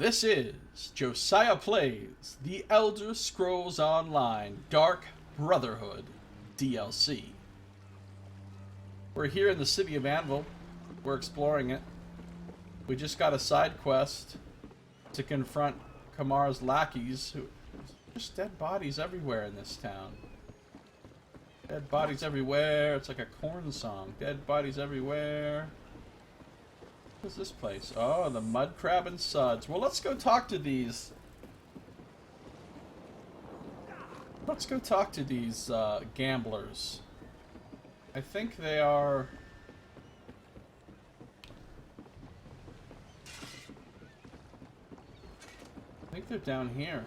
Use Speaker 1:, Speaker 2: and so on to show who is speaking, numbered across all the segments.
Speaker 1: This is Josiah Plays The Elder Scrolls Online Dark Brotherhood DLC. We're here in the city of Anvil. We're exploring it. We just got a side quest to confront Kamar's lackeys. There's dead bodies everywhere in this town. Dead bodies everywhere. It's like a corn song. Dead bodies everywhere. What is this place? Oh, the mud crab and suds. Well, let's go talk to these. Let's go talk to these gamblers. I think they are. I think they're down here.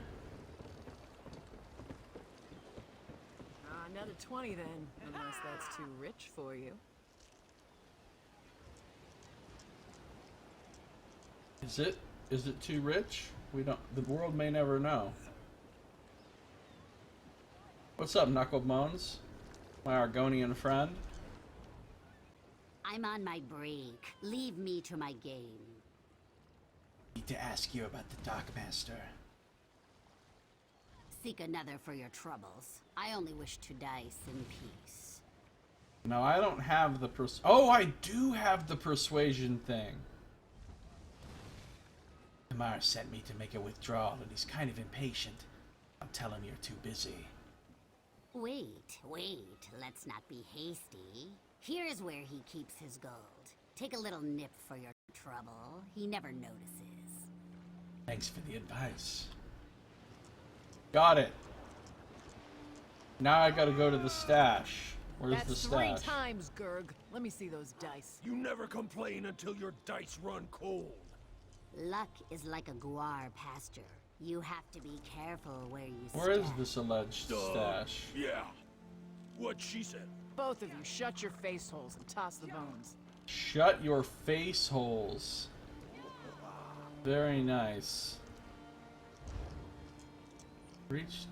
Speaker 2: Another 20 then, unless that's too rich for you.
Speaker 1: Is it? Is it too rich? We don't. The world may never know. What's up, Knuckle Bones? My Argonian friend.
Speaker 3: I'm on my break. Leave me to my game.
Speaker 4: I need to ask you about the Dockmaster.
Speaker 3: Seek another for your troubles. I only wish to die in peace.
Speaker 1: No, I don't have the Oh, I do have the persuasion thing.
Speaker 4: Kamar sent me to make a withdrawal, and he's kind of impatient. I'll tell him you're too busy.
Speaker 3: Wait. Let's not be hasty. Here's where he keeps his gold. Take a little nip for your trouble. He never notices.
Speaker 4: Thanks for the advice.
Speaker 1: Got it. Now I gotta go to the stash. Where's the
Speaker 2: That's
Speaker 1: stash?
Speaker 2: 3 times, Gurg. Let me see those dice.
Speaker 5: You never complain until your dice run cold.
Speaker 3: Luck is like a guar pasture. You have to be careful where you
Speaker 1: Where is
Speaker 3: step.
Speaker 1: this alleged stash?
Speaker 5: Yeah. What she said.
Speaker 2: Both of you, shut your face holes and toss the bones.
Speaker 1: Shut your face holes. Very nice. Reached.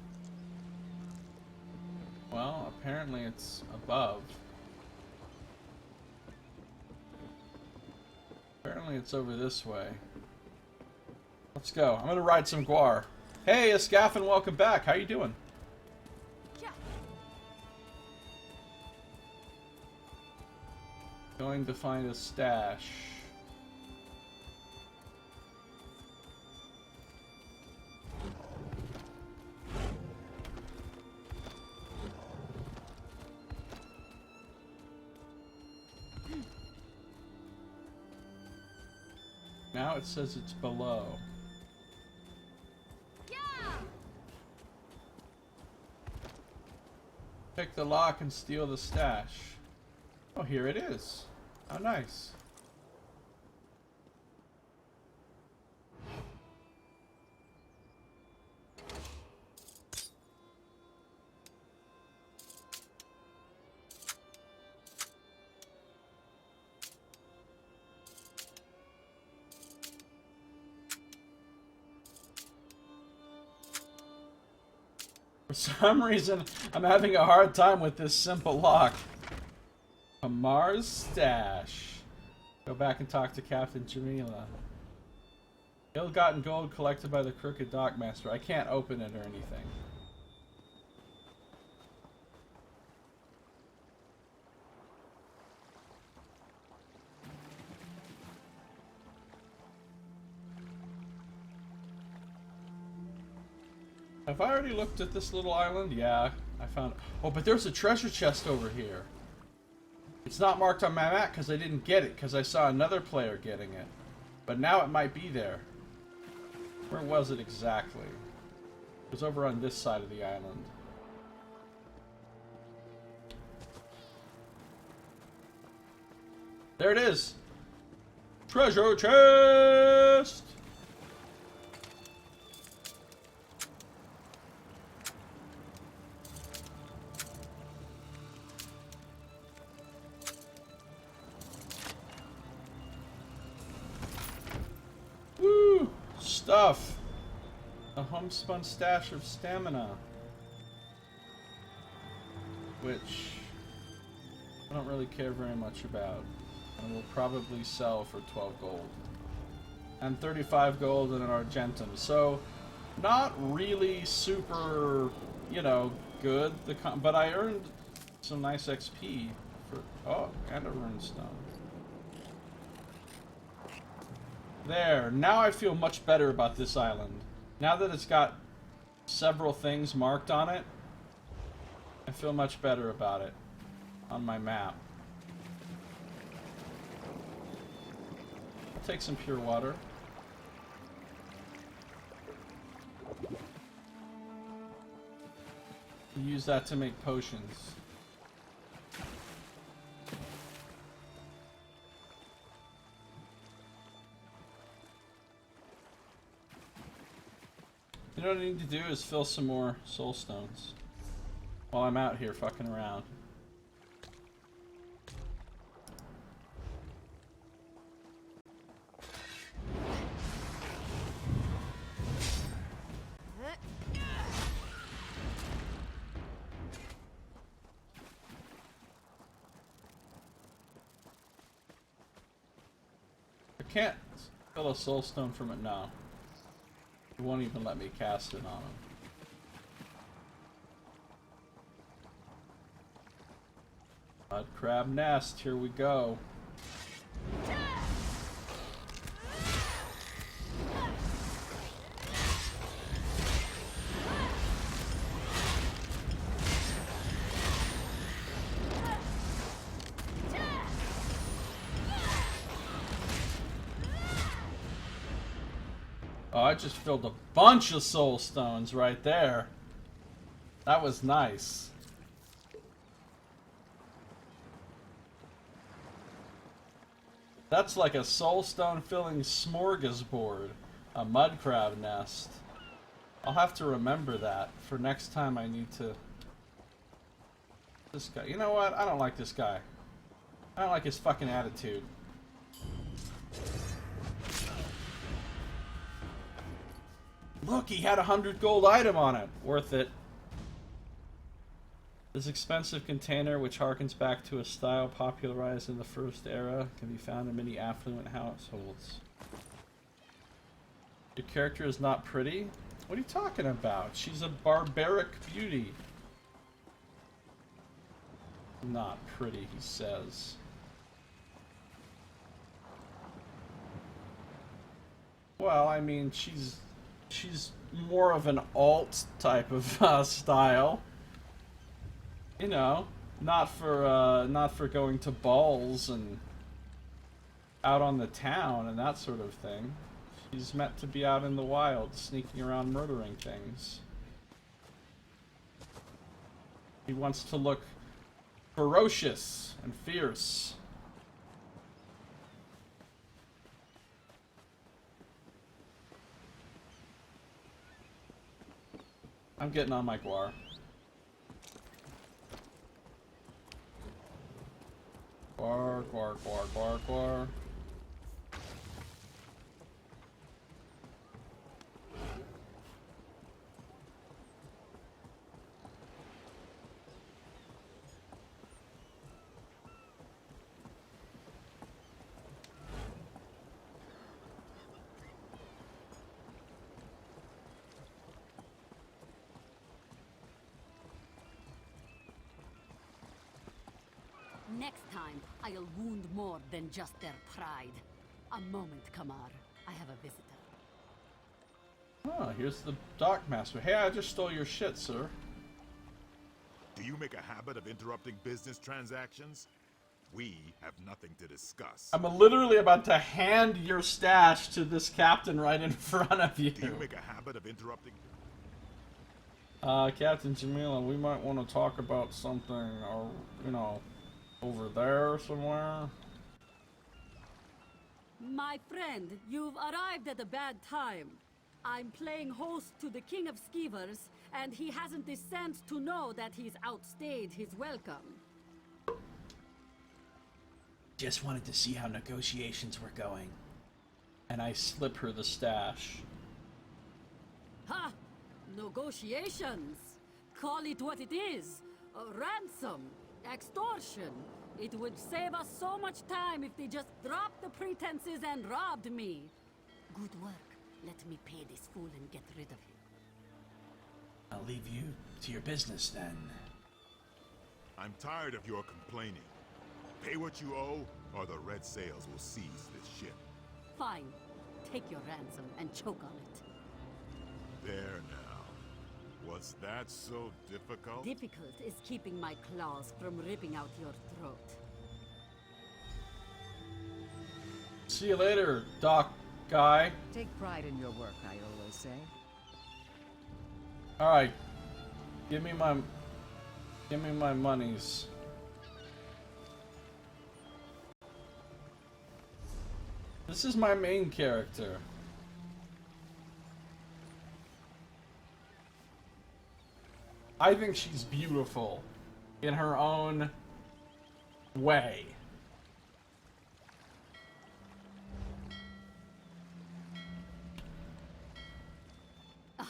Speaker 1: Well, apparently it's above. Apparently it's over this way. Let's go. I'm gonna ride some guar. Hey, Escaffin, welcome back. How you doing? Going to find a stash. Now it says it's below. Pick the lock and steal the stash. Oh, here it is. How nice. For some reason, I'm having a hard time with this simple lock. Kamar's stash. Go back and talk to Captain Jamila. Ill-gotten gold collected by the crooked Dockmaster. I can't open it or anything. Have I already looked at this little island? Yeah, I found... Oh, but there's a treasure chest over here. It's not marked on my map because I didn't get it, because I saw another player getting it. But now it might be there. Where was it exactly? It was over on this side of the island. There it is! Treasure chest! Woo! Stuff! A homespun stash of stamina. Which I don't really care very much about. And will probably sell for 12 gold. and 35 gold and an argentum. So, not really super, you know, good. But I earned some nice XP for. Oh, and a runestone. There. Now I feel much better about this island. Now that it's got several things marked on it, I feel much better about it on my map. I'll take some pure water. Use that to make potions. You know what I need to do is fill some more soul stones while I'm out here fucking around. I can't fill a soul stone from it now. It won't even let me cast it on him. Mud crab nest, here we go. Oh, I just filled a bunch of soul stones right there. That was nice. That's like a soul stone filling smorgasbord. A mud crab nest. I'll have to remember that for next time I need to... This guy. You know what? I don't like this guy. I don't like his fucking attitude. Look, he had 100 gold item on it. Worth it. This expensive container, which harkens back to a style popularized in the First Era, can be found in many affluent households. Your character is not pretty? What are you talking about? She's a barbaric beauty. Not pretty, he says. Well, I mean, she's more of an alt type of style. You know, not for going to balls and out on the town and that sort of thing. She's meant to be out in the wild, sneaking around murdering things. He wants to look ferocious and fierce. I'm getting on my guar. Guar, guar, guar, guar, guar.
Speaker 3: Next time, I'll wound more than just their pride. A moment, Kamar. I have a visitor.
Speaker 1: Oh, here's the dock master. Hey, I just stole your shit, sir.
Speaker 6: Do you make a habit of interrupting business transactions? We have nothing to discuss.
Speaker 1: I'm literally about to hand your stash to this captain right in front of you.
Speaker 6: Do you make a habit of interrupting?
Speaker 1: Captain Jamila, we might want to talk about something, or, you know, over there somewhere.
Speaker 7: My friend, you've arrived at a bad time. I'm playing host to the King of Skeevers, and he hasn't the sense to know that he's outstayed his welcome.
Speaker 4: Just wanted to see how negotiations were going.
Speaker 1: And I slip her the stash.
Speaker 7: Ha! Negotiations! Call it what it is. A ransom. Extortion. It would save us so much time if they just dropped the pretenses and robbed me. Good work. Let me pay this fool and get rid of him.
Speaker 4: I'll leave you to your business then.
Speaker 6: I'm tired of your complaining. Pay what you owe, or the Red Sails will seize this ship.
Speaker 7: Fine. Take your ransom and choke on it.
Speaker 6: There now. Was that so difficult?
Speaker 7: Difficult is keeping my claws from ripping out your throat.
Speaker 1: See you later, Doc guy.
Speaker 2: Take pride in your work, I always say.
Speaker 1: Alright. Give me my monies. This is my main character. I think she's beautiful in her own way.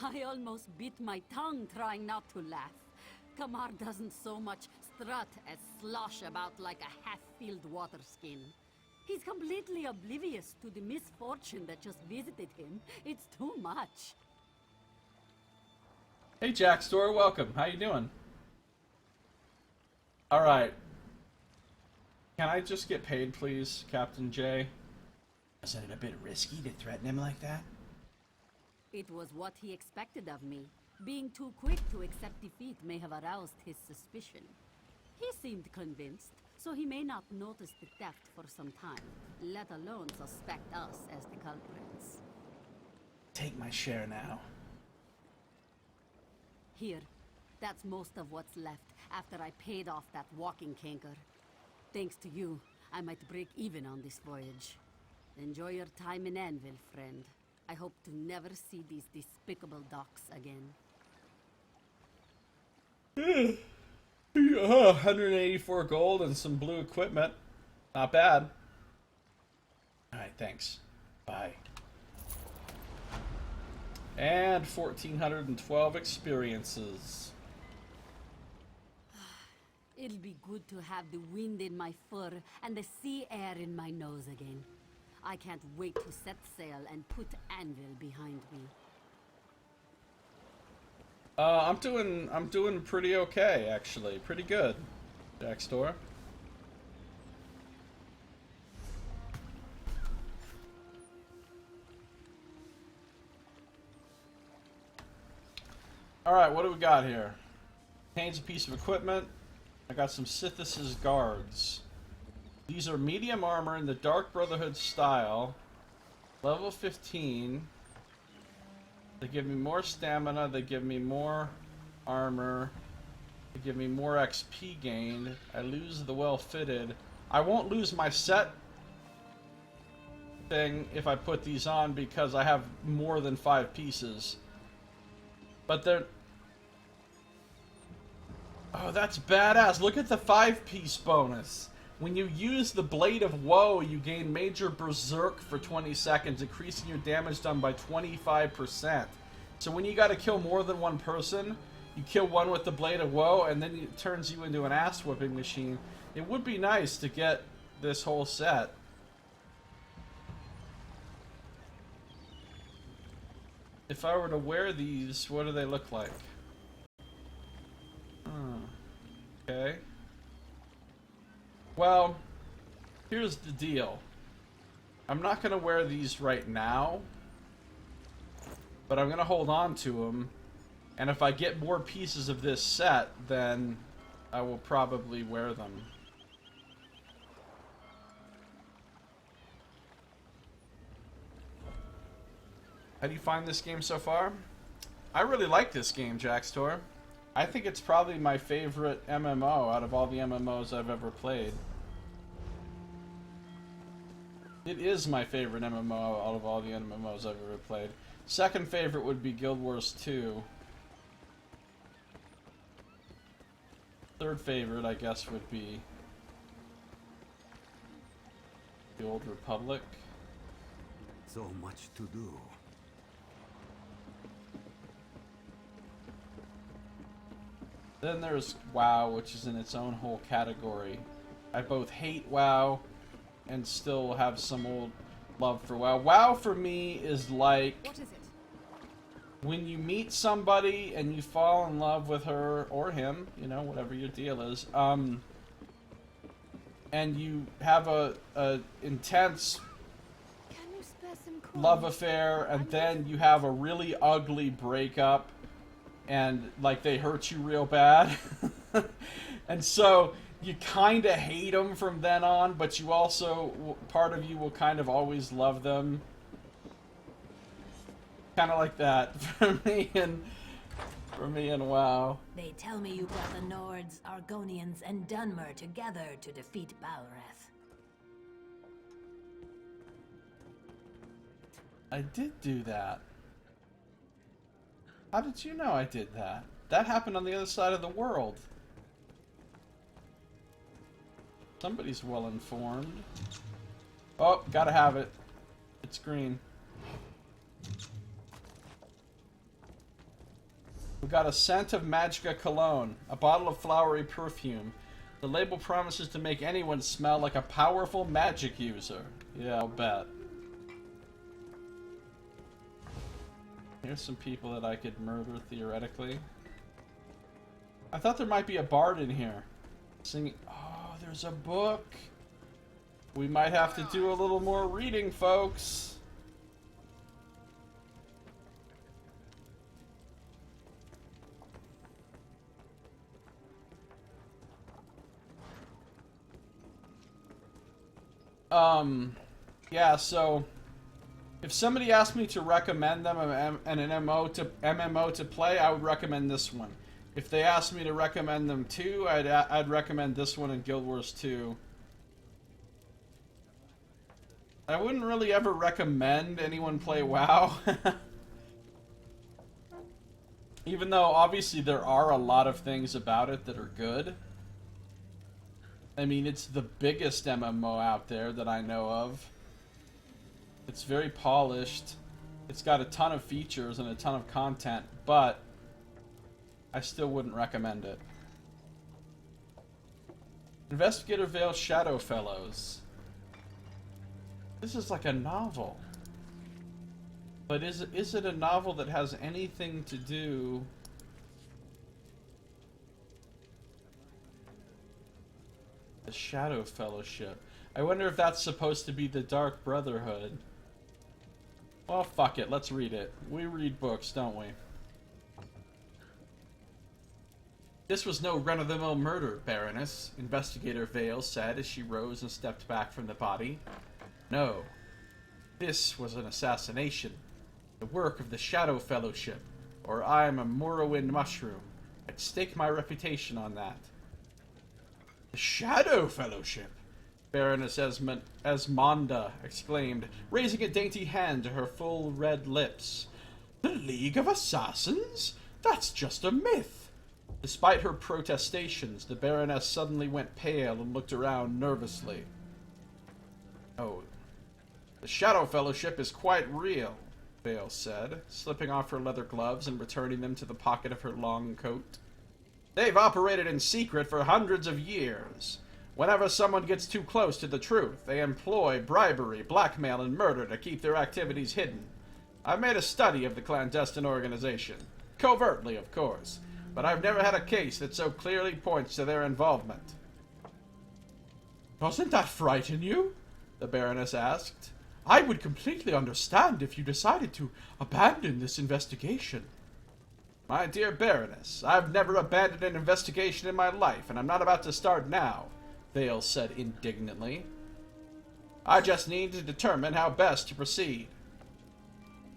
Speaker 7: I almost bit my tongue trying not to laugh. Kamar doesn't so much strut as slosh about like a half-filled water skin. He's completely oblivious to the misfortune that just visited him. It's too much.
Speaker 1: Hey Jack Store, welcome. How you doing? Alright. Can I just get paid, please, Captain J?
Speaker 4: Isn't it a bit risky to threaten him like that?
Speaker 7: It was what he expected of me. Being too quick to accept defeat may have aroused his suspicion. He seemed convinced, so he may not notice the theft for some time, let alone suspect us as the culprits.
Speaker 4: Take my share now.
Speaker 7: Here, that's most of what's left after I paid off that walking canker. Thanks to you, I might break even on this voyage. Enjoy your time in Anvil, friend. I hope to never see these despicable docks again.
Speaker 1: 184 gold and some blue equipment. Not bad.
Speaker 4: Alright, thanks. Bye.
Speaker 1: And 1,412 experiences.
Speaker 7: It'll be good to have the wind in my fur and the sea air in my nose again. I can't wait to set sail and put Anvil behind me.
Speaker 1: I'm doing pretty okay, actually. Pretty good, Jack Store. Alright, what do we got here? Contains a piece of equipment. I got some Sithis' guards. These are medium armor in the Dark Brotherhood style. Level 15. They give me more stamina, they give me more armor, they give me more XP gained. I lose the well-fitted. I won't lose my set thing if I put these on because I have more than 5 pieces. But they're... Oh, that's badass. Look at the 5-piece bonus. When you use the Blade of Woe, you gain Major Berserk for 20 seconds, increasing your damage done by 25%. So when you gotta kill more than one person, you kill one with the Blade of Woe, and then it turns you into an ass-whipping machine. It would be nice to get this whole set. If I were to wear these, what do they look like? Okay. Well, here's the deal. I'm not going to wear these right now, but I'm going to hold on to them. And if I get more pieces of this set, then I will probably wear them. How do you find this game so far? I really like this game, Jack Store. I think it's probably my favorite MMO out of all the MMOs I've ever played. It is my favorite MMO out of all the MMOs I've ever played. Second favorite would be Guild Wars 2. Third favorite, I guess, would be the Old Republic.
Speaker 8: So much to do.
Speaker 1: Then there's WoW, which is in its own whole category. I both hate WoW and still have some old love for WoW. WoW for me is like
Speaker 2: What is it?
Speaker 1: when you meet somebody and you fall in love with her or him, you know, whatever your deal is, and you have a intense
Speaker 2: Can you spare some coin?
Speaker 1: love affair, and then you have a really ugly breakup, and like they hurt you real bad, and so you kind of hate them from then on, but you also, part of you will kind of always love them. Kind of like that for me and WoW.
Speaker 9: They tell me you brought the Nords, Argonians, and Dunmer together to defeat Balrath.
Speaker 1: I did do that. How did you know I did that? That happened on the other side of the world. Somebody's well informed. Oh, gotta have it. It's green. We got a scent of Magicka cologne, a bottle of flowery perfume. The label promises to make anyone smell like a powerful magic user. Yeah, I'll bet. Here's some people that I could murder, theoretically. I thought there might be a bard in here. Singing. Oh, there's a book. We might have to do a little more reading, folks. Yeah, so if somebody asked me to recommend them an MMO to play, I would recommend this one. If they asked me to recommend them two, I'd recommend this one and Guild Wars 2. I wouldn't really ever recommend anyone play WoW. Even though obviously there are a lot of things about it that are good. I mean, it's the biggest MMO out there that I know of. It's very polished. It's got a ton of features and a ton of content, but I still wouldn't recommend it. Investigator Vale Shadow Fellows. This is like a novel. But is it a novel that has anything to do... The Shadow Fellowship. I wonder if that's supposed to be the Dark Brotherhood. Well, fuck it. Let's read it. We read books, don't we? This was no run-of-the-mill murder, Baroness, Investigator Vale said as she rose and stepped back from the body. No. This was an assassination. The work of the Shadow Fellowship, or I am a Morrowind mushroom. I'd stake my reputation on that. The Shadow Fellowship? Baroness Esmonda exclaimed, raising a dainty hand to her full red lips. The League of Assassins? That's just a myth. Despite her protestations, the Baroness suddenly went pale and looked around nervously. Oh, the Shadow Fellowship is quite real, Vale said, slipping off her leather gloves and returning them to the pocket of her long coat. They've operated in secret for hundreds of years. Whenever someone gets too close to the truth, they employ bribery, blackmail, and murder to keep their activities hidden. I've made a study of the clandestine organization. Covertly, of course. But I've never had a case that so clearly points to their involvement. Doesn't that frighten you? The Baroness asked. I would completely understand if you decided to abandon this investigation. My dear Baroness, I've never abandoned an investigation in my life, and I'm not about to start now, Vale said indignantly. I just need to determine how best to proceed.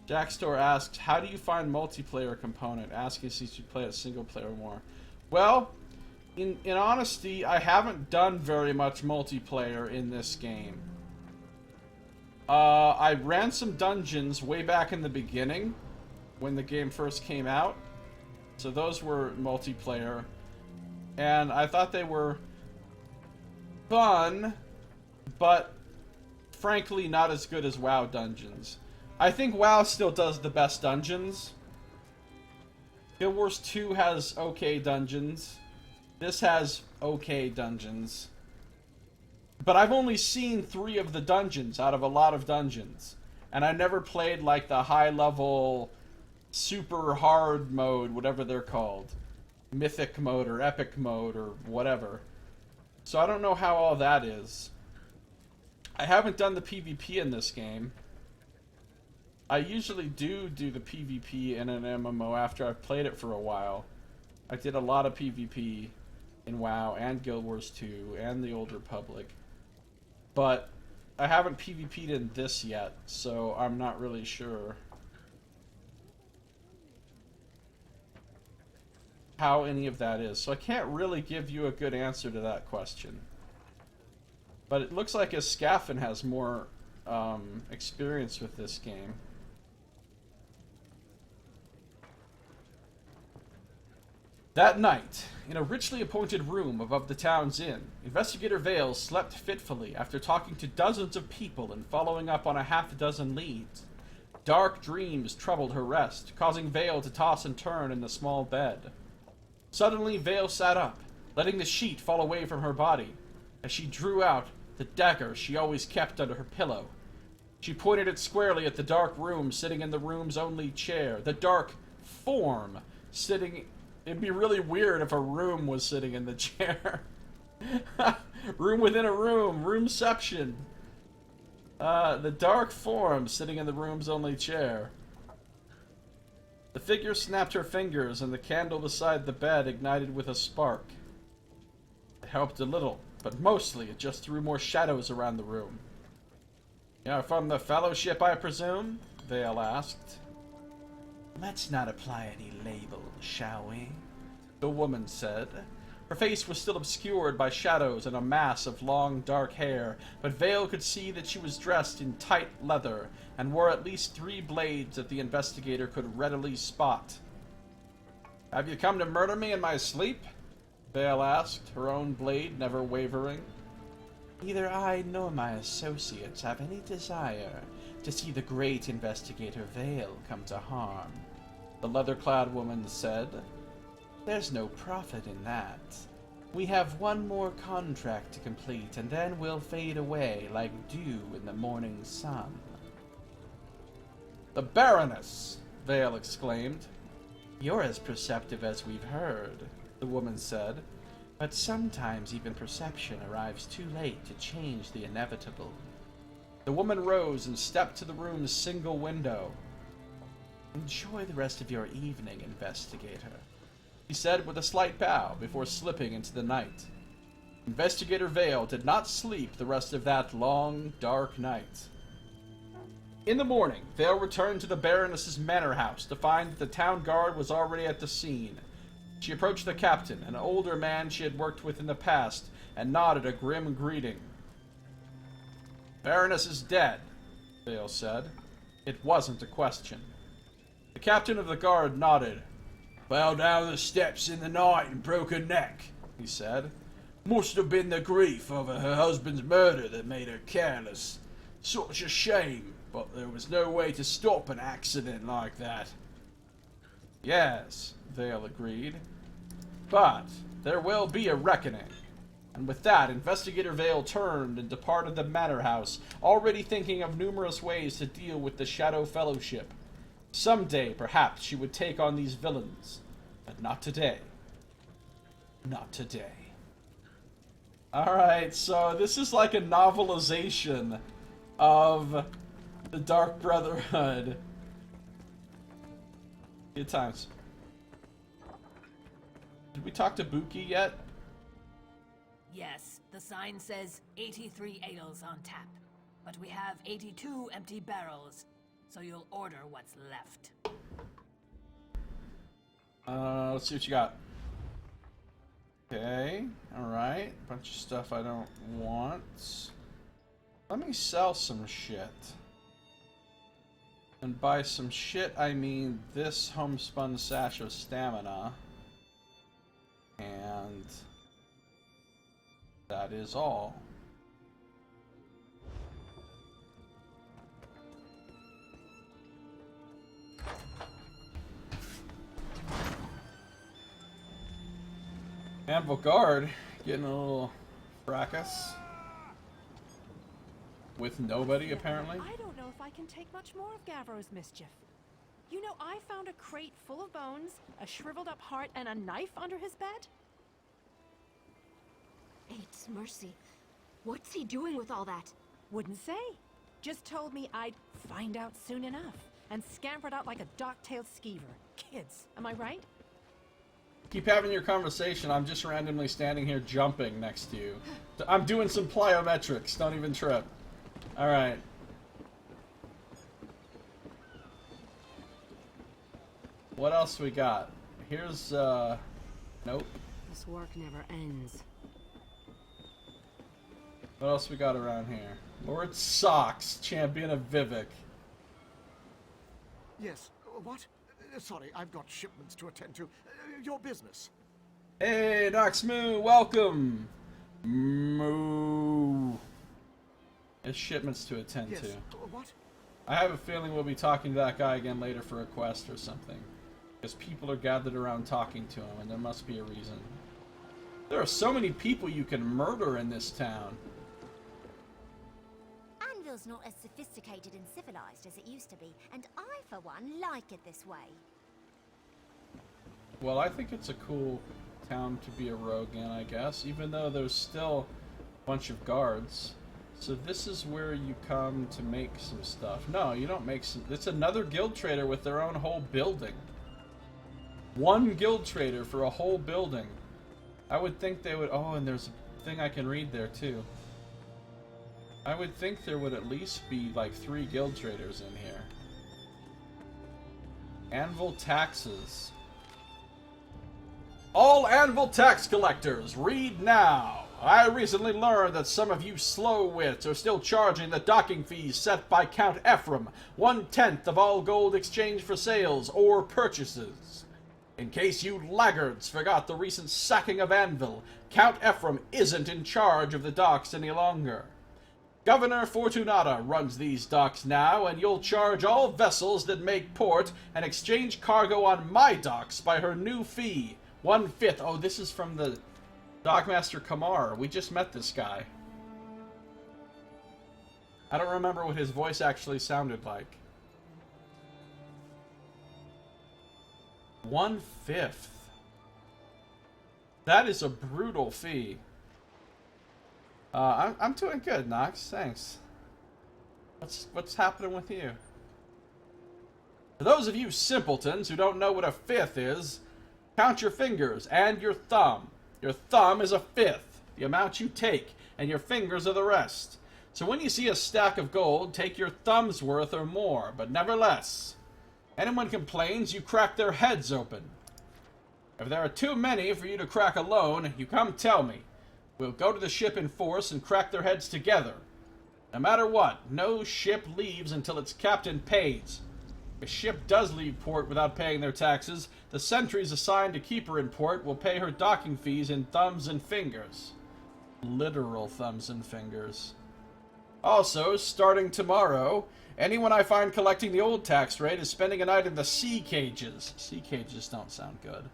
Speaker 1: Jackstor asked, how do you find multiplayer component? Asking since you play a single player more. Well, in honesty, I haven't done very much multiplayer in this game. I ran some dungeons way back in the beginning, when the game first came out. So those were multiplayer. And I thought they were fun, but frankly not as good as WoW dungeons. I think WoW still does the best dungeons. Guild Wars 2 has okay dungeons. This has okay dungeons. But I've only seen 3 of the dungeons out of a lot of dungeons. And I never played like the high level, super hard mode, whatever they're called. Mythic mode or epic mode or whatever. So I don't know how all that is. I haven't done the PvP in this game. I usually do the PvP in an MMO after I've played it for a while. I did a lot of PvP in WoW and Guild Wars 2 and the Old Republic. But I haven't PvP'd in this yet, so I'm not really sure how any of that is. So I can't really give you a good answer to that question. But it looks like Escaffin has more experience with this game. That night, in a richly appointed room above the town's inn, Investigator Vale slept fitfully after talking to dozens of people and following up on a half-dozen leads. Dark dreams troubled her rest, causing Vale to toss and turn in the small bed. Suddenly, Vale sat up, letting the sheet fall away from her body, as she drew out the dagger she always kept under her pillow. She pointed it squarely at the dark room sitting in the room's only chair, the dark form sitting... It'd be really weird if a room was sitting in the chair. Room within a room. Roomception. The dark form sitting in the room's only chair. The figure snapped her fingers and the candle beside the bed ignited with a spark. It helped a little, but mostly it just threw more shadows around the room. "You're from the Fellowship, I presume?" Vale asked. "Let's not apply any label, shall we?" the woman said. Her face was still obscured by shadows and a mass of long, dark hair, but Vale could see that she was dressed in tight leather and wore at least 3 blades that the investigator could readily spot. "Have you come to murder me in my sleep?" Vale asked, her own blade never wavering. "Neither I nor my associates have any desire to see the great Investigator Vale come to harm," the leather-clad woman said. "There's no profit in that. We have one more contract to complete, and then we'll fade away like dew in the morning sun." "The Baroness!" Vale exclaimed. "You're as perceptive as we've heard," the woman said. "But sometimes even perception arrives too late to change the inevitable." The woman rose and stepped to the room's single window. "Enjoy the rest of your evening, Investigator," he said with a slight bow before slipping into the night. Investigator Vale did not sleep the rest of that long, dark night. In the morning, Vale returned to the Baroness's manor house to find that the town guard was already at the scene. She approached the captain, an older man she had worked with in the past, and nodded a grim greeting. "Baroness is dead," Vale said. It wasn't a question. The captain of the guard nodded. "Fell down the steps in the night and broke her neck," he said. "Must have been the grief over her husband's murder that made her careless. Such a shame, but there was no way to stop an accident like that." "Yes," Vale agreed. "But there will be a reckoning." And with that, Investigator Vale turned and departed the manor house, already thinking of numerous ways to deal with the Shadow Fellowship. Someday, perhaps, she would take on these villains. But not today. Not today. Alright, so this is like a novelization of the Dark Brotherhood. Good times. Did we talk to Buki yet?
Speaker 9: Yes, the sign says 83 ales on tap, but we have 82 empty barrels, so you'll order what's left.
Speaker 1: Let's see what you got. Okay, alright. Bunch of stuff I don't want. Let me sell some shit. And by some shit, I mean this homespun sash of stamina. And that is all. Anvil Guard getting a little fracas. with nobody, apparently.
Speaker 10: I don't know if I can take much more of Gavro's mischief. You know, I found a crate full of bones, a shriveled up heart, and a knife under his bed.
Speaker 2: It's mercy. What's he doing with all that?
Speaker 10: Wouldn't say. Just told me I'd find out soon enough, and scampered out like a dock-tailed skeever. Kids, am I right?
Speaker 1: Keep having your conversation. I'm just randomly standing here jumping next to you. I'm doing some plyometrics. Don't even trip. Alright. What else we got? Here's, nope.
Speaker 2: This work never ends.
Speaker 1: What else we got around here? Lord Socks, champion of Vivek.
Speaker 11: Yes. What? Sorry, I've got shipments to attend to. Your business.
Speaker 1: Hey, Noxmoo, welcome! Moo. There's shipments to attend
Speaker 11: Yes.
Speaker 1: to.
Speaker 11: What?
Speaker 1: I have a feeling we'll be talking to that guy again later for a quest or something. Because people are gathered around talking to him, and there must be a reason. There are so many people you can murder in this town.
Speaker 3: Anvil's not as sophisticated and civilized as it used to be, and I, for one, like it this way.
Speaker 1: Well, I think it's a cool town to be a rogue in, I guess, even though there's still a bunch of guards. So this is where you come to make some stuff. No, you don't make some... It's another guild trader with their own whole building. One guild trader for a whole building. I would think they would... Oh, and there's a thing I can read there, too. I would think there would at least be, like, 3 guild traders in here. Anvil taxes. All Anvil tax collectors, read now! I recently learned that some of you slow-wits are still charging the docking fees set by Count Ephraim, 1/10 of all gold exchanged for sales or purchases. In case you laggards forgot the recent sacking of Anvil, Count Ephraim isn't in charge of the docks any longer. Governor Fortunata runs these docks now, and you'll charge all vessels that make port and exchange cargo on my docks by her new fee, 1/5. Oh, this is from the Dockmaster Kamar. We just met this guy. I don't remember what his voice actually sounded like. 1/5. That is a brutal fee. I'm doing good, Nox. Thanks. What's happening with you? For those of you simpletons who don't know what a 1/5 is, count your fingers and your thumb. Your thumb is a 1/5, the amount you take, and your fingers are the rest. So when you see a stack of gold, take your thumb's worth or more, but never less. Anyone complains, you crack their heads open. If there are too many for you to crack alone, you come tell me. We'll go to the ship in force and crack their heads together. No matter what, no ship leaves until its captain pays. If a ship does leave port without paying their taxes, the sentries assigned to keep her in port will pay her docking fees in thumbs and fingers. Literal thumbs and fingers. Also, starting tomorrow, anyone I find collecting the old tax rate is spending a night in the sea cages. Sea cages don't sound good.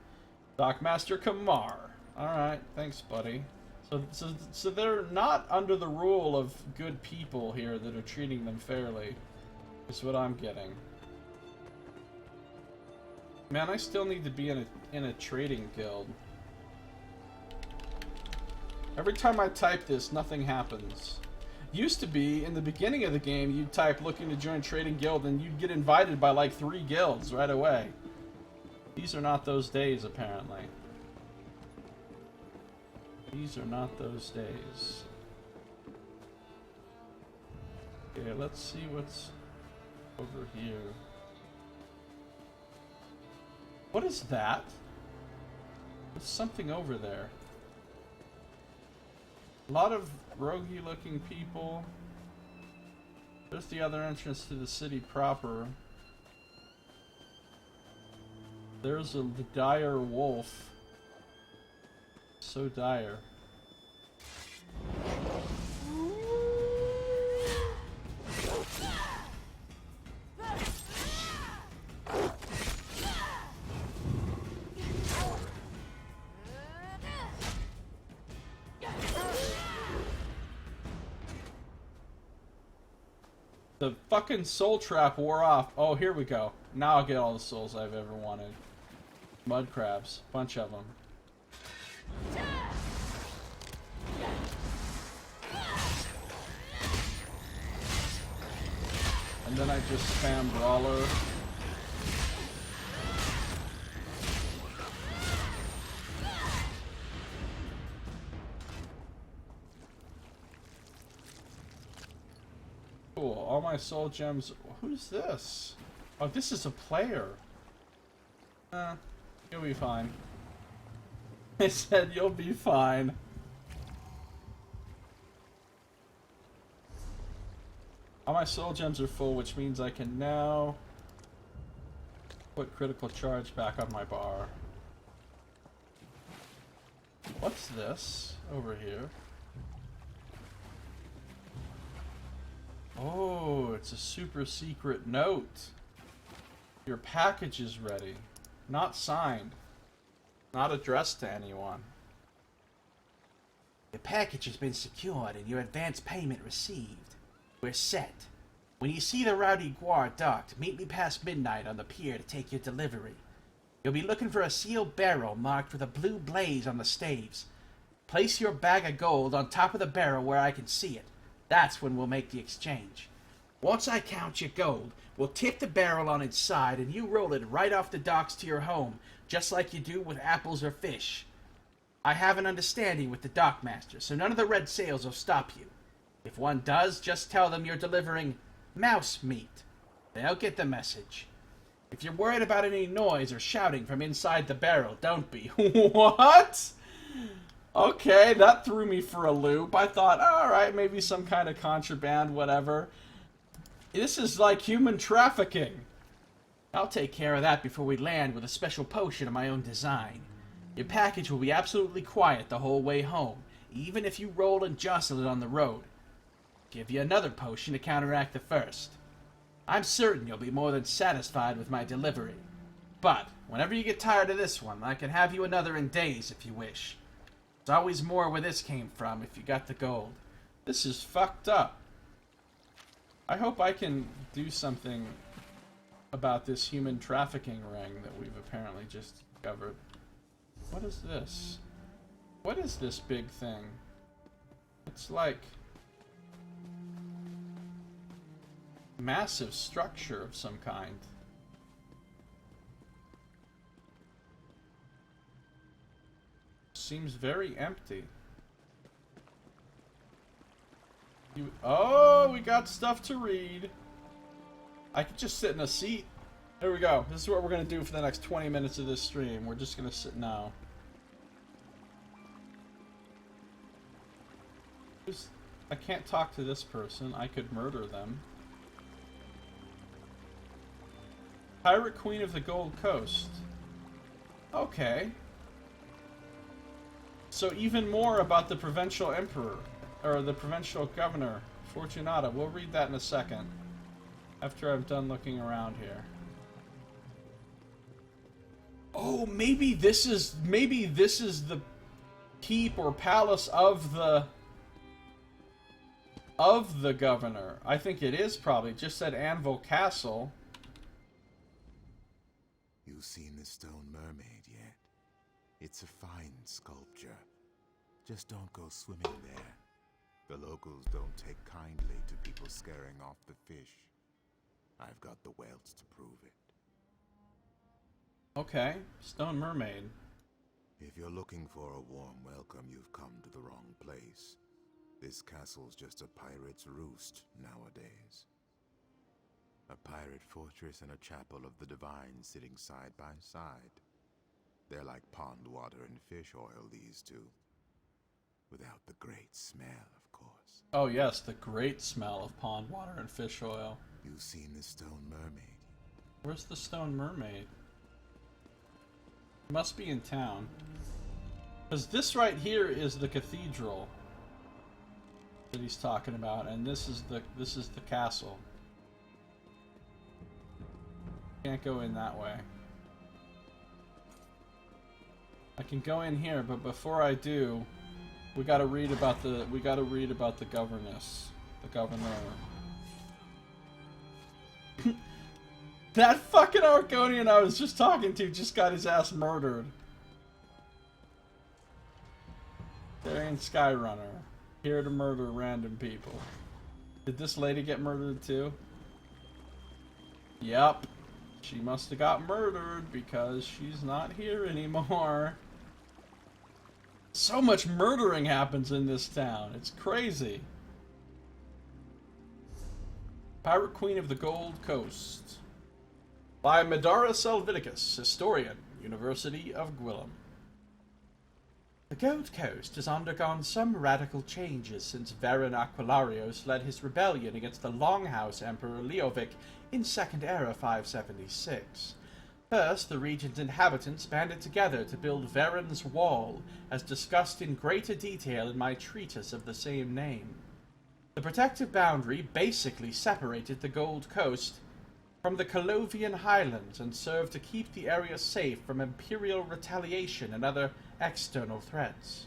Speaker 1: Dockmaster Kamar. Alright, thanks, buddy. So they're not under the rule of good people here that are treating them fairly. Is what I'm getting. Man, I still need to be in a trading guild. Every time I type this, nothing happens. Used to be, in the beginning of the game, you'd type looking to join trading guild and you'd get invited by like 3 guilds right away. These are not those days, apparently. These are not those days. Okay, let's see what's over here. What is that? There's something over there. A lot of roguey looking people. There's the other entrance to the city proper. There's the dire wolf. So dire. The fucking soul trap wore off. Oh, here we go. Now I'll get all the souls I've ever wanted. Mud crabs. Bunch of them. And then I just spam Brawler. Cool. All my soul gems. Who's this? Oh, this is a player. You'll be fine. I said you'll be fine. All my soul gems are full, which means I can now put critical charge back on my bar. What's this over here? Oh, it's a super secret note. Your package is ready. Not signed. Not addressed to anyone.
Speaker 4: Your package has been secured and your advance payment received. We're set. When you see the Rowdy Guar docked, meet me past midnight on the pier to take your delivery. You'll be looking for a sealed barrel marked with a blue blaze on the staves. Place your bag of gold on top of the barrel where I can see it. That's when we'll make the exchange. Once I count your gold, we'll tip the barrel on its side and you roll it right off the docks to your home, just like you do with apples or fish. I have an understanding with the dockmaster, so none of the red sails will stop you. If one does, just tell them you're delivering mouse meat. They'll get the message. If you're worried about any noise or shouting from inside the barrel, don't be. What? Okay, that threw me for a loop. I thought, alright, maybe some kind of contraband, whatever. This is like human trafficking. I'll take care of that before we land with a special potion of my own design. Your package will be absolutely quiet the whole way home, even if you roll and jostle it on the road. Give you another potion to counteract the first. I'm certain you'll be more than satisfied with my delivery. But, whenever you get tired of this one, I can have you another in days if you wish. There's always more where this came from if you got the gold.
Speaker 1: This is fucked up. I hope I can do something about this human trafficking ring that we've apparently just discovered. What is this? What is this big thing? It's like massive structure of some kind. Seems very empty. Oh, we got stuff to read. I could just sit in a seat. There we go. This is what we're going to do for the next 20 minutes of this stream. We're just going to sit now. I can't talk to this person. I could murder them. Pirate Queen of the Gold Coast. Okay. So even more about the Provincial Emperor, or the Provincial Governor, Fortunata. We'll read that in a second, after I'm done looking around here. Oh, maybe this is the keep or palace of the governor. I think it is probably. It just said Anvil Castle.
Speaker 6: You've seen the stone mermaid yet? It's a fine sculpture. Just don't go swimming there. The locals don't take kindly to people scaring off the fish. I've got the whales to prove it.
Speaker 1: Okay, stone mermaid.
Speaker 6: If you're looking for a warm welcome, you've come to the wrong place. This castle's just a pirate's roost nowadays. A pirate fortress and a chapel of the divine sitting side by side. They're like pond water and fish oil, these two. Without the great smell, of course.
Speaker 1: Oh yes, the great smell of pond water and fish oil.
Speaker 6: You've seen the stone mermaid.
Speaker 1: Where's the stone mermaid? It must be in town. Because this right here is the cathedral that he's talking about, and this is the castle. Can't go in that way. I can go in here, but before I do, we gotta read about the governess, the governor. That fucking Argonian I was just talking to just got his ass murdered. There ain't Skyrunner. Here to murder random people. Did this lady get murdered too? Yep. She must have got murdered because she's not here anymore. So much murdering happens in this town. It's crazy. Pirate Queen of the Gold Coast. By Medara Selviticus, historian, University of Gwillem. The Gold Coast has undergone some radical changes since Varen Aquilarios led his rebellion against the Longhouse Emperor Leovic in Second Era 576. First, the region's inhabitants banded together to build Varen's Wall, as discussed in greater detail in my treatise of the same name. The protective boundary basically separated the Gold Coast from the Colovian Highlands and served to keep the area safe from imperial retaliation and other external threats.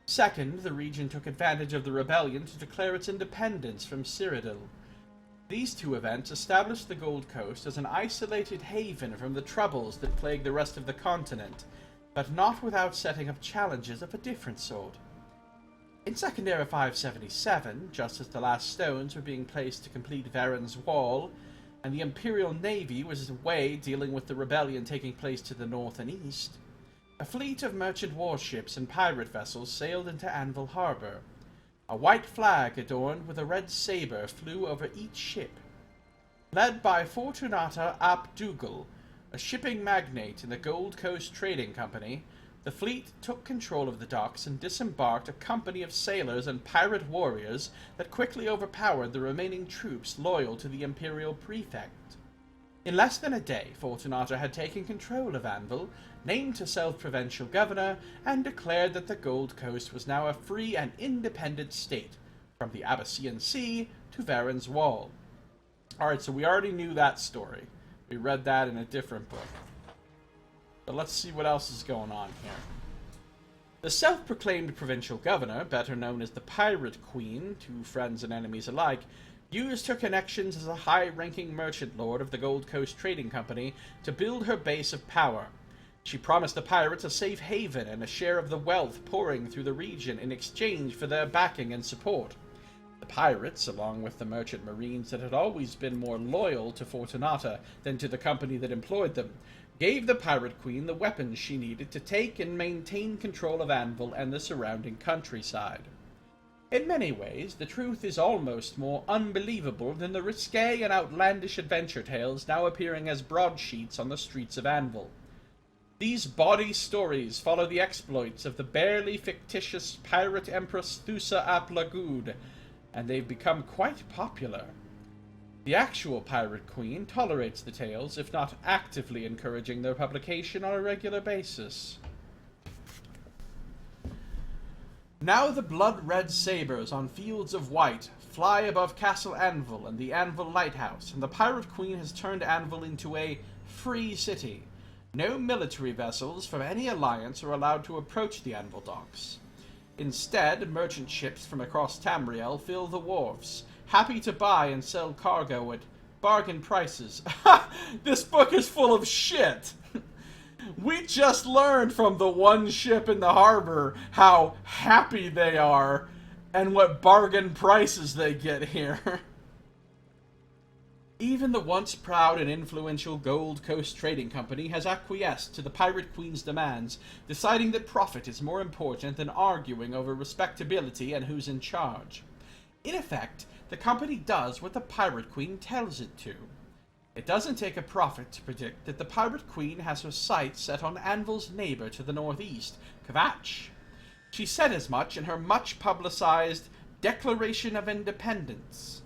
Speaker 1: Second, the region took advantage of the rebellion to declare its independence from Cyrodiil. These two events established the Gold Coast as an isolated haven from the troubles that plagued the rest of the continent, but not without setting up challenges of a different sort. In Second Era 577, just as the last stones were being placed to complete Varen's Wall, and the Imperial Navy was away dealing with the rebellion taking place to the north and east, a fleet of merchant warships and pirate vessels sailed into Anvil Harbor. A white flag adorned with a red saber flew over each ship. Led by Fortunata ap Dougal, a shipping magnate in the Gold Coast Trading Company, the fleet took control of the docks and disembarked a company of sailors and pirate warriors that quickly overpowered the remaining troops loyal to the Imperial Prefect. In less than a day, Fortunata had taken control of Anvil, named herself provincial governor, and declared that the Gold Coast was now a free and independent state, from the Abyssinian Sea to Varen's Wall. Alright, so we already knew that story. We read that in a different book. But let's see what else is going on here. The self-proclaimed provincial governor, better known as the Pirate Queen to friends and enemies alike, used her connections as a high-ranking merchant lord of the Gold Coast Trading Company to build her base of power. She promised the pirates a safe haven and a share of the wealth pouring through the region in exchange for their backing and support. The pirates, along with the merchant marines that had always been more loyal to Fortunata than to the company that employed them, gave the Pirate Queen the weapons she needed to take and maintain control of Anvil and the surrounding countryside. In many ways, the truth is almost more unbelievable than the risque and outlandish adventure tales now appearing as broadsheets on the streets of Anvil. These bawdy stories follow the exploits of the barely fictitious pirate empress Thusa ap Lagud, and they've become quite popular. The actual Pirate Queen tolerates the tales, if not actively encouraging their publication on a regular basis. Now the blood-red sabers on fields of white fly above Castle Anvil and the Anvil Lighthouse, and the Pirate Queen has turned Anvil into a free city. No military vessels from any alliance are allowed to approach the Anvil docks. Instead, merchant ships from across Tamriel fill the wharfs, happy to buy and sell cargo at bargain prices. This book is full of shit! We just learned from the one ship in the harbor how happy they are and what bargain prices they get here. Even the once proud and influential Gold Coast Trading Company has acquiesced to the Pirate Queen's demands, deciding that profit is more important than arguing over respectability and who's in charge. In effect, the company does what the Pirate Queen tells it to. It doesn't take a prophet to predict that the Pirate Queen has her sights set on Anvil's neighbor to the northeast, Kvatch. She said as much in her much-publicized Declaration of Independence.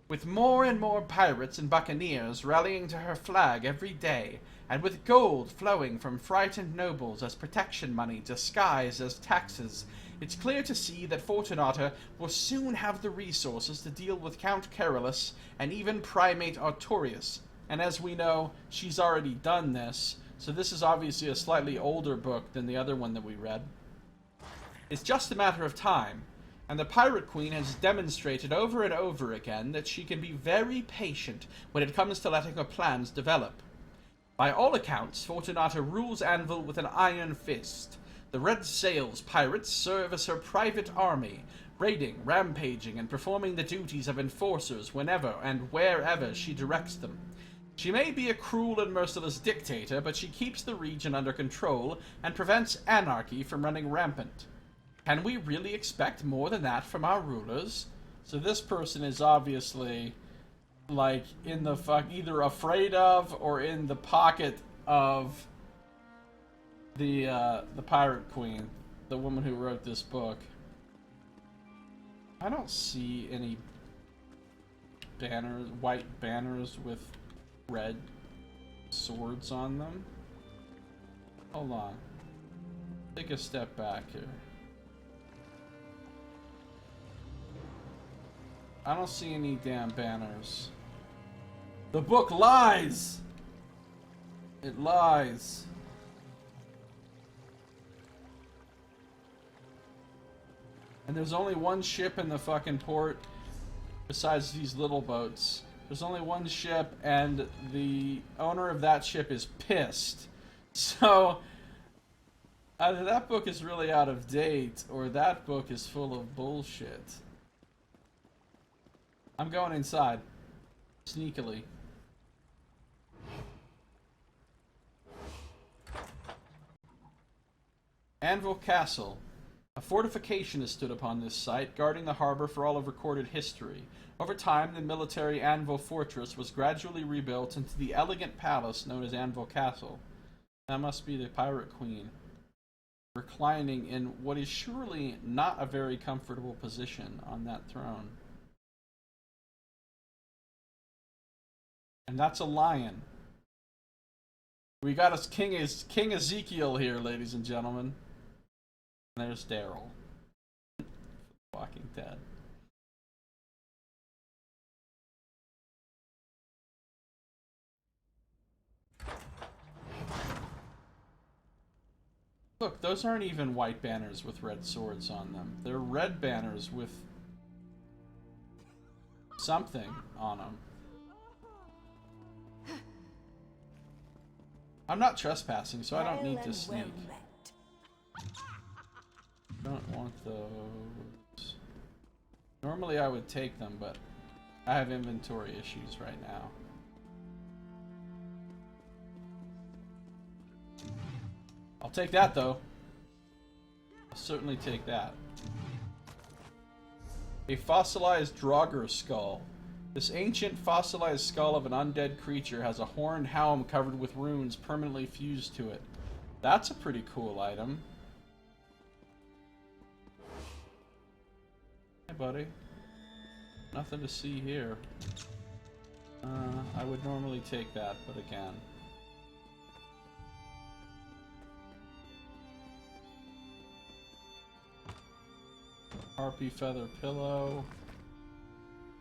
Speaker 1: With more and more pirates and buccaneers rallying to her flag every day, and with gold flowing from frightened nobles as protection money disguised as taxes, it's clear to see that Fortunata will soon have the resources to deal with Count Carolus and even Primate Artorius. And as we know, she's already done this, so this is obviously a slightly older book than the other one that we read. It's just a matter of time, And the Pirate Queen has demonstrated over and over again that she can be very patient when it comes to letting her plans develop. By all accounts, Fortunata rules Anvil with an iron fist. The Red Sails pirates serve as her private army, raiding, rampaging, and performing the duties of enforcers whenever and wherever she directs them. She may be a cruel and merciless dictator, but she keeps the region under control and prevents anarchy from running rampant. Can we really expect more than that from our rulers? So this person is obviously, like, in the either afraid of or in the pocket of the Pirate Queen, the woman who wrote this book. I don't see any banners, white banners with red swords on them. Hold on. Take a step back here. I don't see any damn banners. The book lies! It lies. And there's only one ship in the fucking port besides these little boats. There's only one ship, and the owner of that ship is pissed. So, either that book is really out of date, or that book is full of bullshit. I'm going inside. Sneakily. Anvil Castle. A fortification has stood upon this site, guarding the harbor for all of recorded history. Over time, the military Anvil Fortress was gradually rebuilt into the elegant palace known as Anvil Castle. That must be the Pirate Queen, reclining in what is surely not a very comfortable position on that throne. And that's a lion. We got us King Ezekiel here, ladies and gentlemen. And there's Daryl. Walking Dead. Look, those aren't even white banners with red swords on them. They're red banners with something on them. I'm not trespassing, so I don't need to sneak. Don't want those. Normally I would take them, but I have inventory issues right now. I'll take that, though. I'll certainly take that. A fossilized Draugr skull. This ancient fossilized skull of an undead creature has a horned helm covered with runes permanently fused to it. That's a pretty cool item. Hey, buddy. Nothing to see here. I would normally take that, but again. Harpy feather pillow.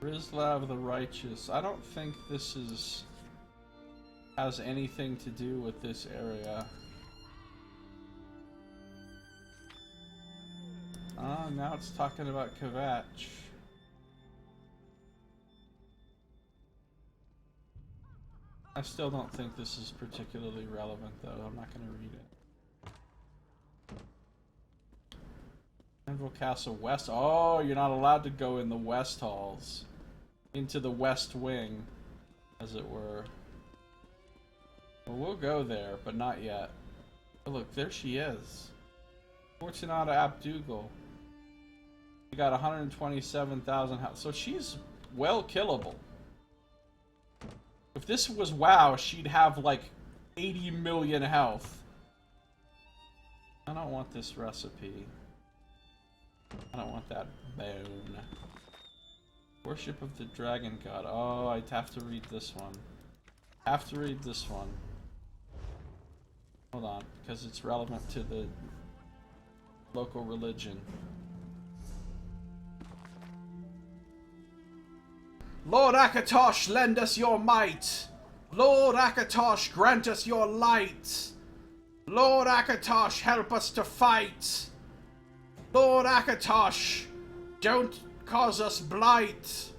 Speaker 1: Rizlav the Righteous. I don't think this has anything to do with this area. Now it's talking about Kvatch. I still don't think this is particularly relevant, though. I'm not going to read it. Anvil Castle West. Oh, you're not allowed to go in the West Halls. Into the West Wing, as it were. Well, we'll go there, but not yet. Oh, look, there she is. Fortunata Abdugal. She got 127,000 health. So she's well killable. If this was WoW, she'd have like 80 million health. I don't want this recipe. I don't want that bone. Worship of the Dragon God. Oh, I'd have to read this one. Have to read this one. Hold on, because it's relevant to the local religion. Lord Akatosh, lend us your might. Lord Akatosh, grant us your light. Lord Akatosh, help us to fight. Lord Akatosh,
Speaker 4: Don't cause us blight.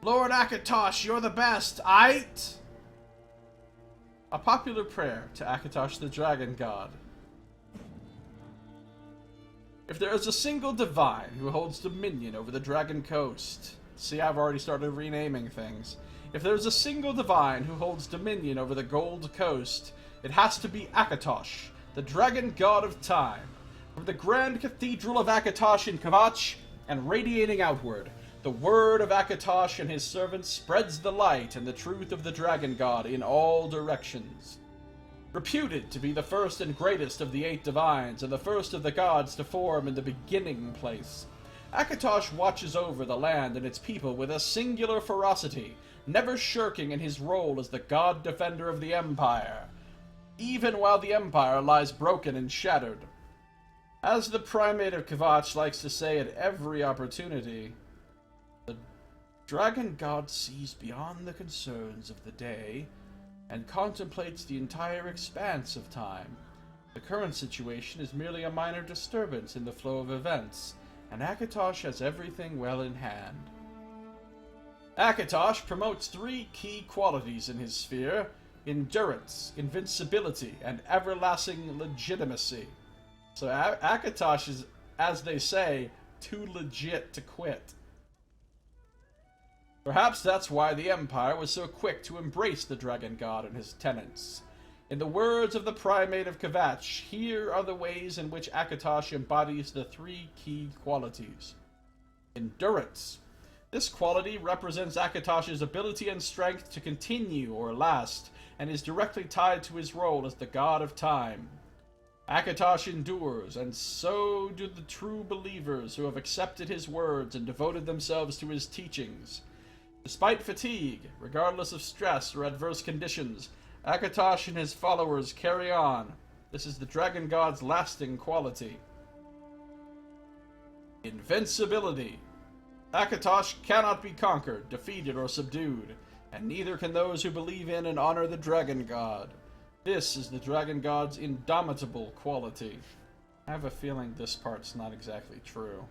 Speaker 4: Lord Akatosh, you're the best, aight? A popular prayer to Akatosh the Dragon God. If there is a single divine who holds dominion over the Dragon Coast... See, I've already started renaming things. If there's a single divine who holds dominion over the Gold Coast, it has to be Akatosh, the Dragon God of Time. From the Grand Cathedral of Akatosh in Kvatch, and radiating outward, the word of Akatosh and his servants spreads the light and the truth of the Dragon God in all directions. Reputed to be the first and greatest of the 8 divines, and the first of the gods to form in the beginning place, Akatosh watches over the land and its people with a singular ferocity, never shirking in his role as the god defender of the Empire, even while the Empire lies broken and shattered. As the Primate of Kvatch likes to say at every opportunity, the Dragon God sees beyond the concerns of the day and contemplates the entire expanse of time. The current situation is merely a minor disturbance in the flow of events, and Akatosh has everything well in hand. Akatosh promotes 3 key qualities in his sphere: endurance, invincibility, and everlasting legitimacy. So Akatosh is, as they say, too legit to quit. Perhaps that's why the Empire was so quick to embrace the Dragon God and his tenants. In the words of the Primate of Kvatch, here are the ways in which Akatosh embodies the 3 key qualities. Endurance. This quality represents Akatosh's ability and strength to continue or last, and is directly tied to his role as the God of Time. Akatosh endures, and so do the true believers who have accepted his words and devoted themselves to his teachings. Despite fatigue, regardless of stress or adverse conditions, Akatosh and his followers carry on. This is the Dragon God's lasting quality. Invincibility. Akatosh cannot be conquered, defeated, or subdued, and neither can those who believe in and honor the Dragon God. This is the Dragon God's indomitable quality. I have a feeling this part's not exactly true.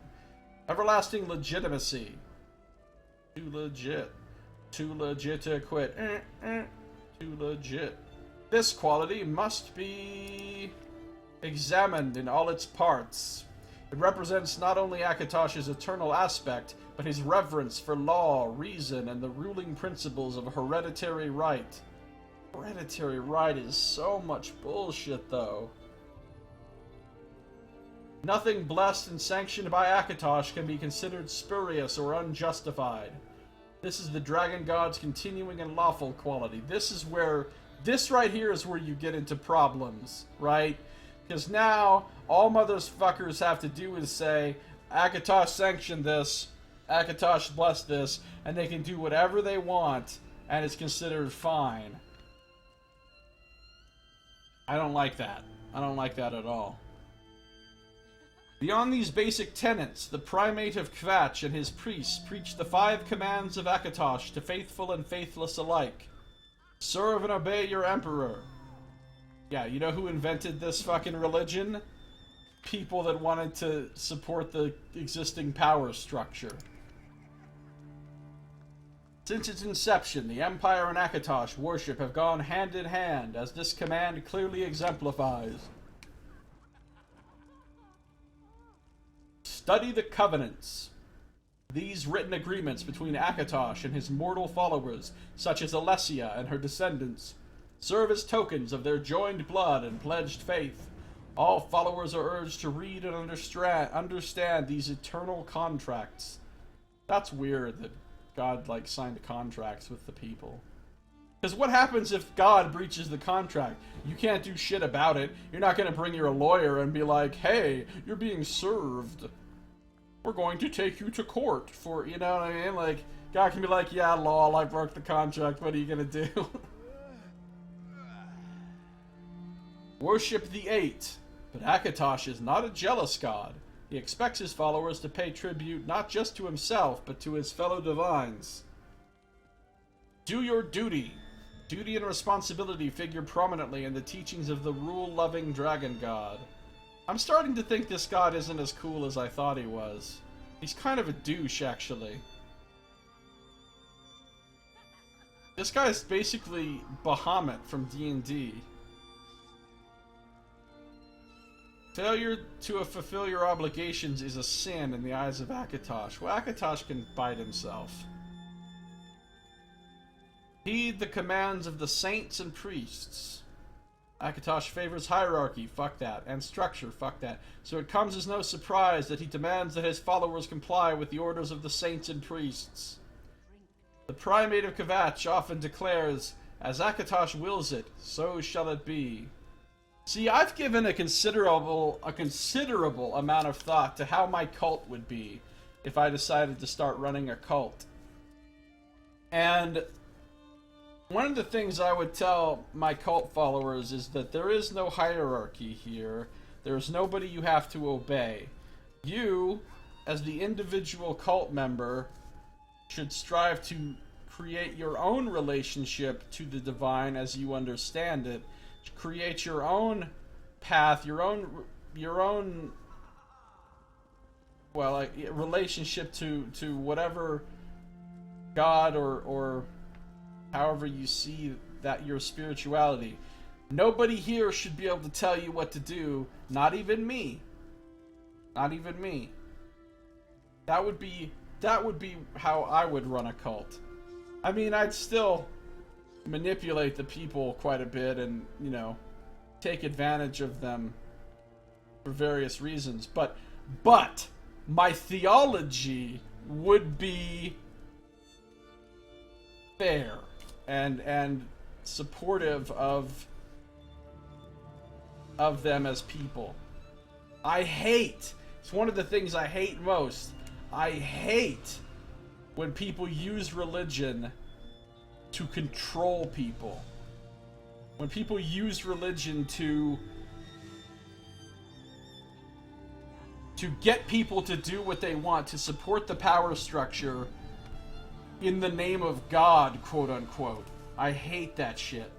Speaker 4: Everlasting legitimacy. Too legit. Too legit to quit. Too legit. This quality must be examined in all its parts. It represents not only Akatosh's eternal aspect, but his reverence for law, reason, and the ruling principles of hereditary right. Hereditary right is so much bullshit, though. Nothing blessed and sanctioned by Akatosh can be considered spurious or unjustified. This is the Dragon God's continuing and lawful quality. This right here is where you get into problems, right? Because now, all motherfuckers have to do is say, Akatosh sanctioned this, Akatosh blessed this, and they can do whatever they want, and it's considered fine. I don't like that. I don't like that at all. Beyond these basic tenets, the Primate of Kvatch and his priests preach the 5 commands of Akatosh to faithful and faithless alike. Serve and obey your emperor. Yeah, you know who invented this fucking religion? People that wanted to support the existing power structure. Since its inception, the Empire and Akatosh worship have gone hand in hand, as this command clearly exemplifies. Study the covenants. These written agreements between Akatosh and his mortal followers, such as Alessia and her descendants, serve as tokens of their joined blood and pledged faith. All followers are urged to read and understand these eternal contracts. That's weird that God, signed contracts with the people. Because what happens if God breaches the contract? You can't do shit about it. You're not going to bring your lawyer and be like, hey, you're being served. We're going to take you to court for, you know what I mean? God can be like, yeah, lol, I broke the contract. What are you going to do? Worship the 8. But Akatosh is not a jealous god. He expects his followers to pay tribute not just to himself, but to his fellow divines. Do your duty. Duty and responsibility figure prominently in the teachings of the rule-loving dragon god. I'm starting to think this god isn't as cool as I thought he was.
Speaker 1: He's kind of a douche, actually. This guy's basically Bahamut from D&D. Failure to fulfill your obligations is a sin in the eyes of Akatosh. Well, Akatosh can bite himself. Heed the commands of the saints and priests. Akatosh favors hierarchy, fuck that, and structure, fuck that. So it comes as no surprise that he demands that his followers comply with the orders of the saints and priests. The primate of Kvatch often declares, as Akatosh wills it, so shall it be. See, I've given a considerable amount of thought to how my cult would be if I decided to start running a cult. And one of the things I would tell my cult followers is that there is no hierarchy here. There's nobody you have to obey. You, as the individual cult member, should strive to create your own relationship to the divine as you understand it. Create your own path, your own well, like, relationship to whatever God or however you see that your spirituality. Nobody here should be able to tell you what to do, not even me. Not even me. That would be how I would run a cult. I mean, I'd still manipulate the people quite a bit and, you know, take advantage of them for various reasons, but my theology would be fair and supportive of them as people. It's one of the things I hate most. I hate when people use religion to control people. When people use religion to get people to do what they want, to support the power structure in the name of God, quote unquote. I hate that shit.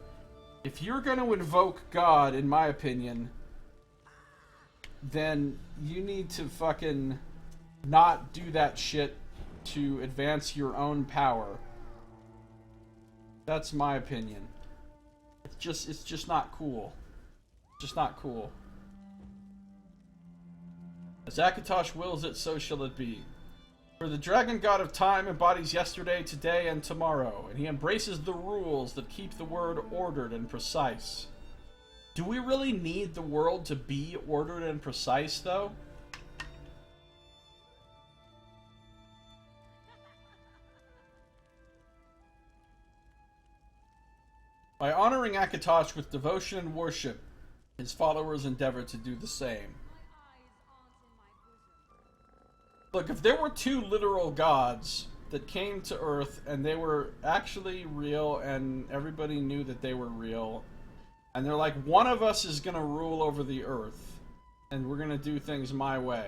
Speaker 1: If you're going to invoke God, in my opinion, then you need to fucking not do that shit to advance your own power. That's my opinion. It's just not cool. Just not cool. As Akatosh wills it, so shall it be. For the dragon god of time embodies yesterday, today, and tomorrow, and he embraces the rules that keep the world ordered and precise. Do we really need the world to be ordered and precise, though? By honoring Akatosh with devotion and worship, his followers endeavor to do the same. Look, if there were two literal gods that came to Earth and they were actually real and everybody knew that they were real, and they're like, one of us is going to rule over the Earth and we're going to do things my way.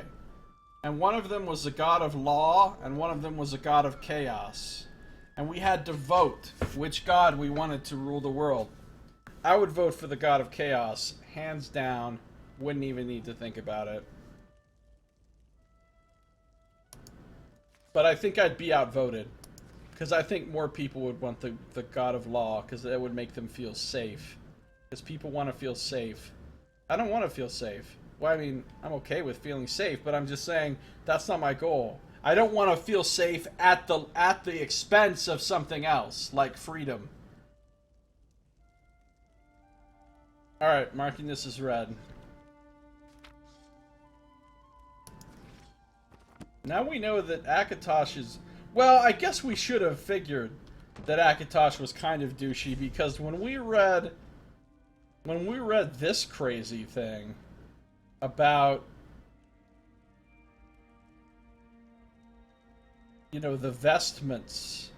Speaker 1: And one of them was a god of law and one of them was a god of chaos. And we had to vote which god we wanted to rule the world. I would vote for the god of chaos, hands down. Wouldn't even need to think about it. But I think I'd be outvoted. Because I think more people would want the god of law, because that would make them feel safe. Because people want to feel safe. I don't want to feel safe. Well, I mean, I'm okay with feeling safe, but I'm just saying that's not my goal. I don't want to feel safe at the expense of something else, like freedom. Alright, marking this as red. Now we know that Akatosh is... Well, I guess we should have figured that Akatosh was kind of douchey, because when we read this crazy thing about, you know, the vestments.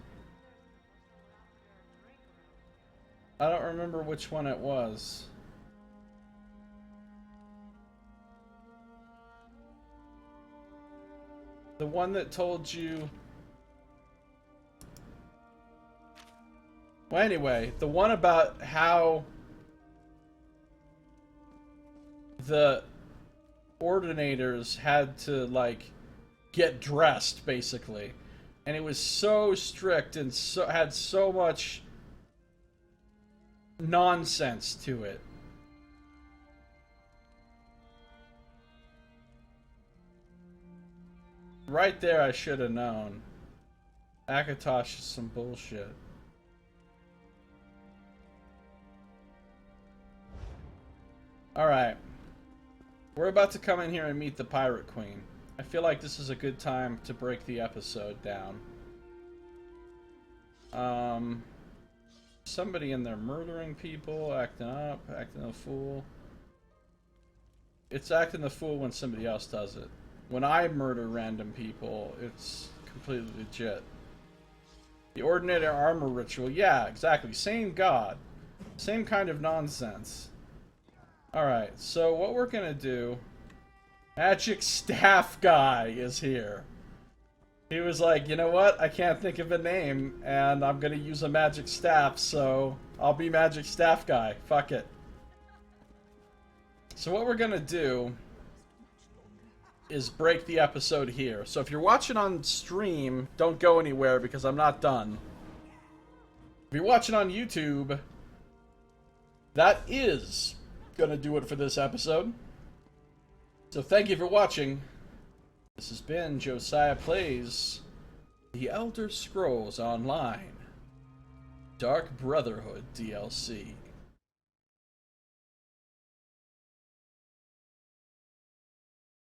Speaker 1: I don't remember which one it was. The one that told you... Well, anyway, the one about how the ordinators had to, like, get dressed, basically. And it was so strict and had so much nonsense to it. Right there, I should have known. Akatosh is some bullshit. Alright. We're about to come in here and meet the Pirate Queen. I feel like this is a good time to break the episode down. Somebody in there murdering people, acting up, acting a fool. It's acting the fool when somebody else does it. When I murder random people, it's completely legit. The ordinary armor ritual, yeah, exactly. Same god. Same kind of nonsense. Alright, so what we're gonna do... Magic Staff Guy is here. He was like, you know what? I can't think of a name, and I'm gonna use a magic staff, so I'll be Magic Staff Guy. Fuck it. So what we're gonna do is break the episode here. So if you're watching on stream, don't go anywhere because I'm not done. If you're watching on YouTube, that is gonna do it for this episode. So thank you for watching. This has been Josiah Plays The Elder Scrolls Online Dark Brotherhood DLC.